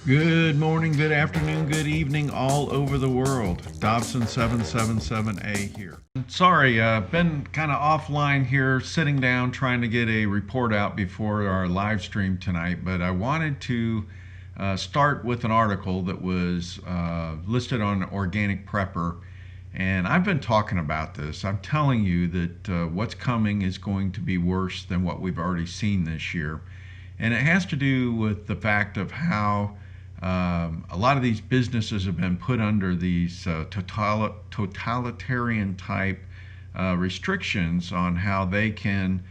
Good morning, good afternoon, good evening, all over the world. Dobson 777A here. Sorry, been kind of offline here, sitting down, trying to get a report out before our live stream tonight. But I wanted to start with an article that was listed on Organic Prepper. And I've been talking about this. I'm telling you that what's coming is going to be worse than what we've already seen this year. And it has to do with the fact of how a lot of these businesses have been put under these totalitarian type restrictions on how they can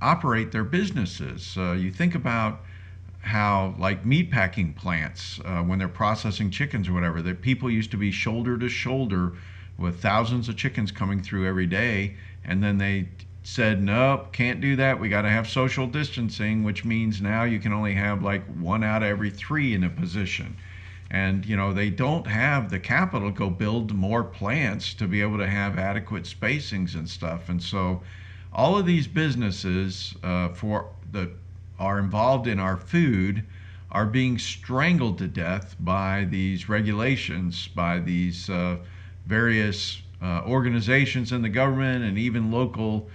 operate their businesses. You think about how, like meatpacking plants, when they're processing chickens or whatever, that people used to be shoulder to shoulder with thousands of chickens coming through every day, and then they said, nope, can't do that. We got to have social distancing, which means now you can only have like 1 out of every 3 in a position. And, you know, they don't have the capital to go build more plants to be able to have adequate spacings and stuff. And so all of these businesses that are involved in our food are being strangled to death by these regulations, by these various organizations in the government and even local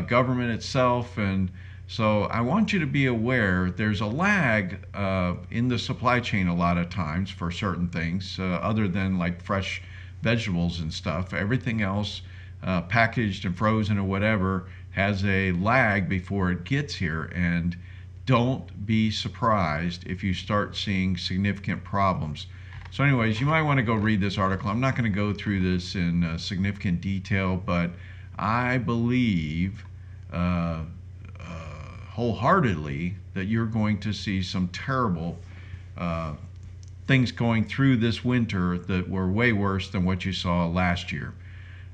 government itself. And so I want you to be aware there's a lag in the supply chain a lot of times for certain things, other than like fresh vegetables and stuff. Everything else, packaged and frozen or whatever, has a lag before it gets here. And don't be surprised if you start seeing significant problems. So anyways, you might want to go read this article. I'm not going to go through this in significant detail, but I believe wholeheartedly that you're going to see some terrible things going through this winter that were way worse than what you saw last year.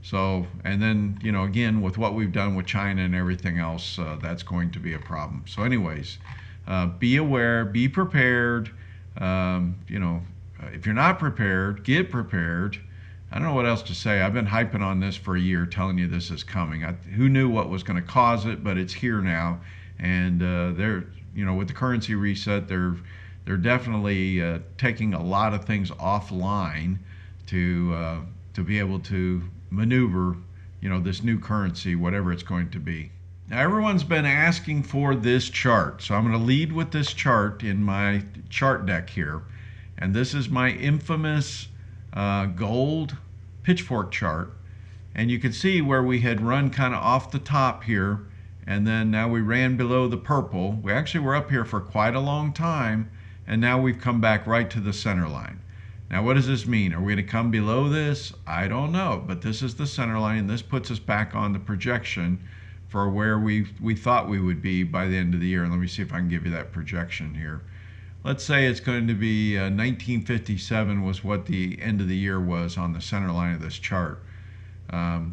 So, and then, you know, again, with what we've done with China and everything else, that's going to be a problem. So anyways, be aware, be prepared. You know, if you're not prepared, get prepared. I don't know what else to say. I've been hyping on this for a year, telling you this is coming. Who knew what was going to cause it, but it's here now. And they're, you know, with the currency reset, they're definitely taking a lot of things offline to be able to maneuver, you know, this new currency, whatever it's going to be. Now, everyone's been asking for this chart, so I'm going to lead with this chart in my chart deck here. And this is my infamous gold pitchfork chart. And you can see where we had run kind of off the top here, and then now we ran below the purple. We actually were up here for quite a long time, and now we've come back right to the center line. Now, what does this mean? Are we going to come below this? I don't know, but this is the center line, and this puts us back on the projection for where we thought we would be by the end of the year. And let me see if I can give you that projection here. Let's say it's going to be 1957 was what the end of the year was on the center line of this chart.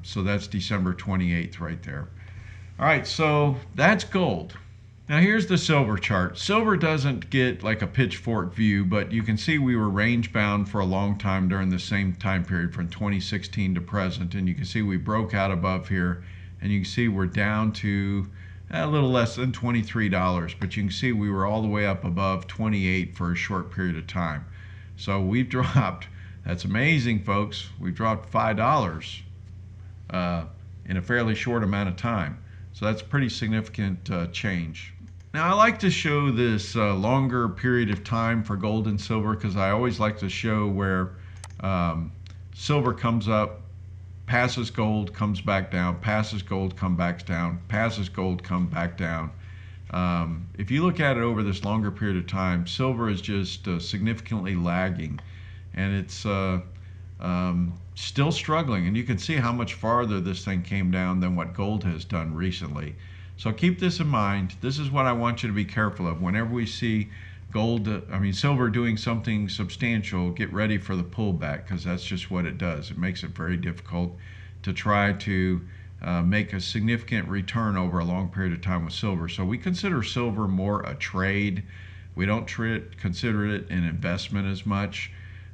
So that's December 28th right there. All right, so that's gold. Now here's the silver chart. Silver doesn't get like a pitchfork view, but you can see we were range bound for a long time during the same time period from 2016 to present. And you can see we broke out above here, and you can see we're down to a little less than $23, but you can see we were all the way up above 28 for a short period of time. So we've dropped, that's amazing, folks. We've dropped $5 in a fairly short amount of time. So that's pretty significant change. Now I like to show this longer period of time for gold and silver because I always like to show where silver comes up, passes gold, comes back down, passes gold, comes back down, passes gold, comes back down. If you look at it over this longer period of time, silver is just significantly lagging, and it's still struggling. And you can see how much farther this thing came down than what gold has done recently. So keep this in mind. This is what I want you to be careful of. Whenever we see silver doing something substantial, get ready for the pullback, because that's just what it does. It makes it very difficult to try to make a significant return over a long period of time with silver. So we consider silver more a trade. We don't consider it an investment as much.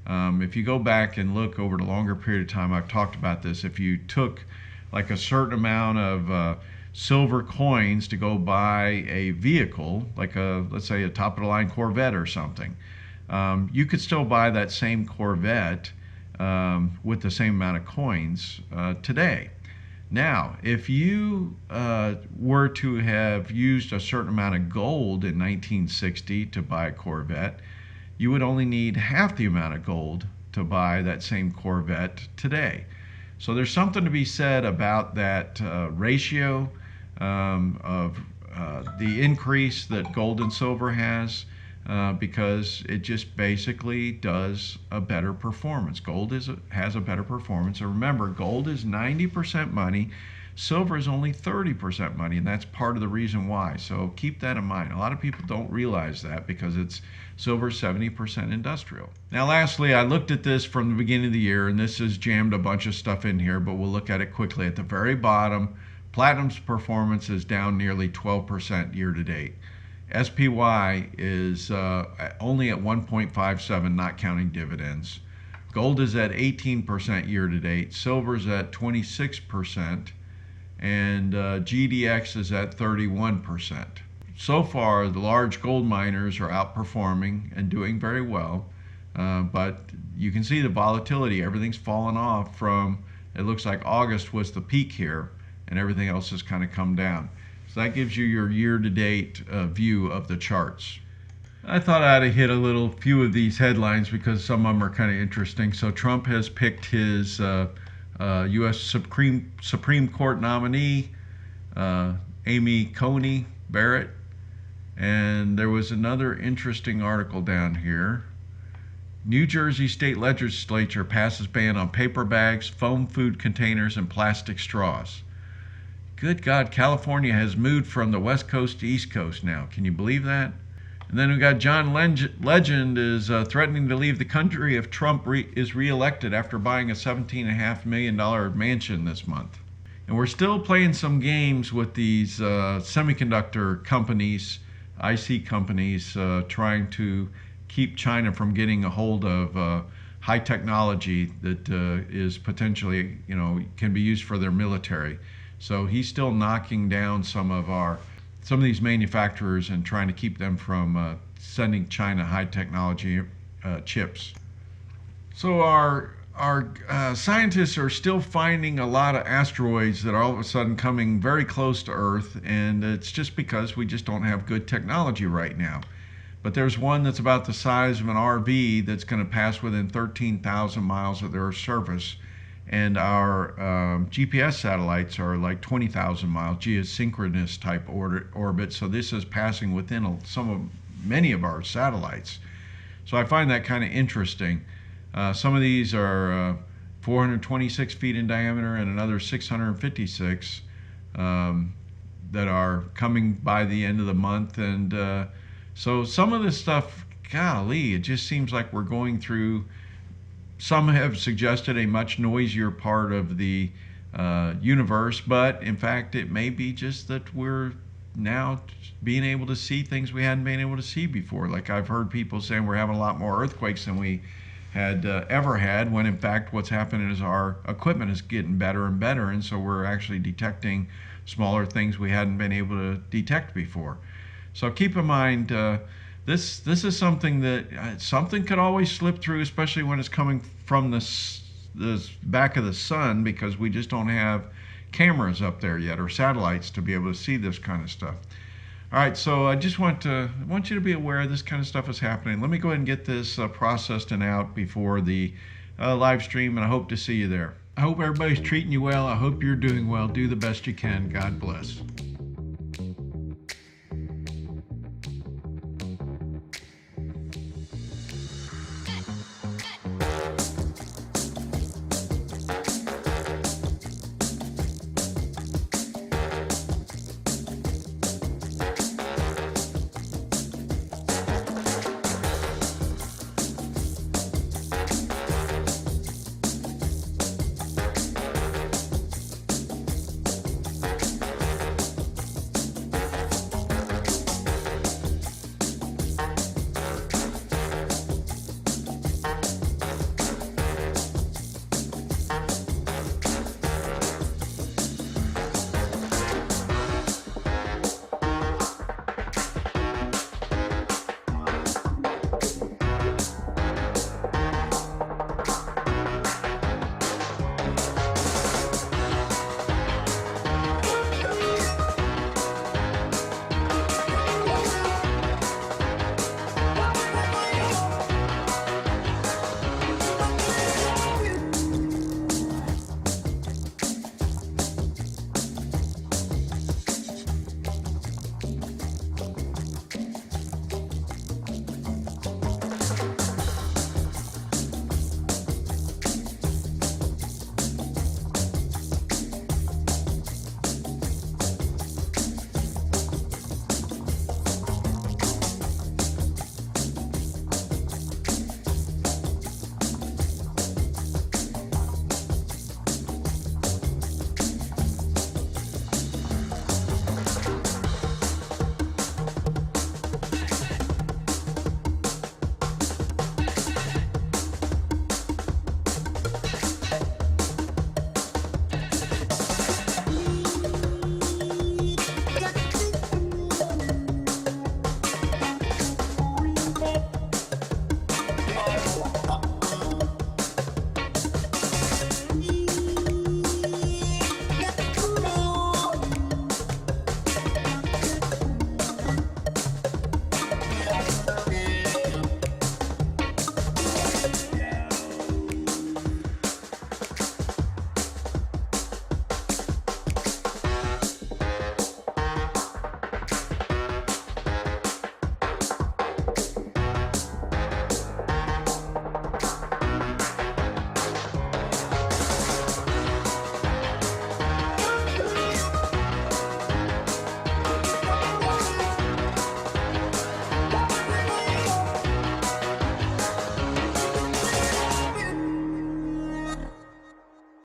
If you go back and look over the longer period of time, I've talked about this. If you took like a certain amount of silver coins to go buy a vehicle, like let's say a top of the line Corvette or something, you could still buy that same Corvette with the same amount of coins today. Now, if you were to have used a certain amount of gold in 1960 to buy a Corvette, you would only need half the amount of gold to buy that same Corvette today. So there's something to be said about that ratio of the increase that gold and silver has, because it just basically does a better performance. Gold has a better performance. And remember, gold is 90% money, silver is only 30% money, and that's part of the reason why. So keep that in mind. A lot of people don't realize that because it's silver 70% industrial. Now lastly, I looked at this from the beginning of the year, and this has jammed a bunch of stuff in here, but we'll look at it quickly. At the very bottom, platinum's performance is down nearly 12% year to date. SPY is only at 1.57, not counting dividends. Gold is at 18% year to date. Silver's at 26%. And GDX is at 31%. So far, the large gold miners are outperforming and doing very well, but you can see the volatility. Everything's fallen off from, it looks like August was the peak here, and everything else has kind of come down. So that gives you your year-to-date view of the charts. I thought I'd hit a few of these headlines because some of them are kind of interesting. So Trump has picked his U.S. Supreme Court nominee, Amy Coney Barrett. And there was another interesting article down here. New Jersey State Legislature passes ban on paper bags, foam food containers, and plastic straws. Good God, California has moved from the West Coast to East Coast now. Can you believe that? And then we got John Legend is threatening to leave the country if Trump is reelected after buying a $17.5 million mansion this month. And we're still playing some games with these semiconductor companies, IC companies, trying to keep China from getting a hold of high technology that is potentially, can be used for their military. So he's still knocking down some of these manufacturers and trying to keep them from sending China high technology chips. So our scientists are still finding a lot of asteroids that are all of a sudden coming very close to Earth, and it's just because we just don't have good technology right now. But there's one that's about the size of an RV that's going to pass within 13,000 miles of the Earth's surface. And our GPS satellites are like 20,000 miles, geosynchronous type orbit. So this is passing within many of our satellites. So I find that kind of interesting. Some of these are 426 feet in diameter and another 656 that are coming by the end of the month. And so some of this stuff, golly, it just seems like we're going through. Some have suggested a much noisier part of the universe, but in fact it may be just that we're now being able to see things we hadn't been able to see before. Like I've heard people saying we're having a lot more earthquakes than we had ever had, when in fact what's happening is our equipment is getting better and better, and so we're actually detecting smaller things we hadn't been able to detect before. So keep in mind, This is something that something could always slip through, especially when it's coming from the back of the sun, because we just don't have cameras up there yet or satellites to be able to see this kind of stuff. All right, so I just want you to be aware this kind of stuff is happening. Let me go ahead and get this processed and out before the live stream, and I hope to see you there. I hope everybody's treating you well. I hope you're doing well. Do the best you can. God bless.